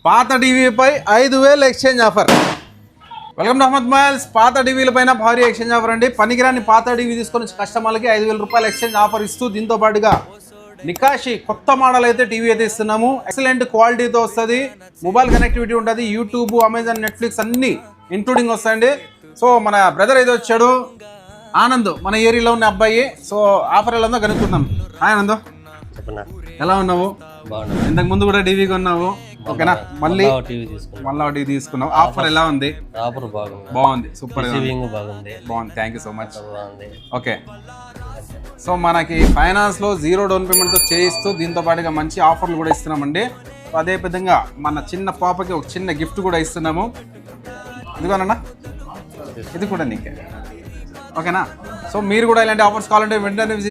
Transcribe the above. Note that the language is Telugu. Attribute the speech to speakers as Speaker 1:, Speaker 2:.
Speaker 1: పాత టీవీపై 5,000 exchange offer. Welcome to Ahmed mobiles. పాత టీవీల పైన భారీ ఎక్స్చేంజ్ ఆఫర్ అండి. పనికిరాని పాత టీవీ తీసుకొని కస్టమర్లకి 5,000 రూపాయలు ఎక్స్చేంజ్ ఆఫర్ ఇస్తూ దీంతో పాటుగా నికాషి కొత్త మోడల్ అయితే టీవీ అయితే ఇస్తున్నాము. ఎక్సలెంట్ క్వాలిటీతో వస్తుంది, మొబైల్ కనెక్టివిటీ ఉంటుంది, యూట్యూబ్, అమెజాన్, నెట్ఫ్లిక్స్ అన్ని ఇంక్లూడింగ్ వస్తాయండి. సో మన బ్రదర్ అయితే వచ్చాడు ఆనంద్, మన ఏరియాలో ఉన్న అబ్బాయి. సో ఆఫర్ ఎలా ఉందో కనుక్కుందాం. హాయ్ ఆనంద్, ఎలా ఉన్నావు? ఇంతకు ముందు కూడా టీవీ కొన్నావు, ఓకేనా? మళ్ళీ టీవీ తీసుకున్నావు. ఆఫర్ ఎలా ఉంది? బాగుంది, సూపర్ బాగుంది. Thank you so much. Okay, so మనకి ఫైనాన్స్ లో 0 డౌన్ పేమెంట్ తో చేయిస్తూ దీంతో పాటుగా మంచి ఆఫర్లు కూడా ఇస్తున్నామండి. అదే విధంగా మన చిన్న పాపకి ఒక చిన్న గిఫ్ట్ కూడా ఇస్తున్నాము. ఇదిగోనన్నా, ఇది కూడా నీకే, ఓకేనా? సో మీరు కూడా ఇలాంటి ఆఫర్స్ కావాలంటే వెంటనే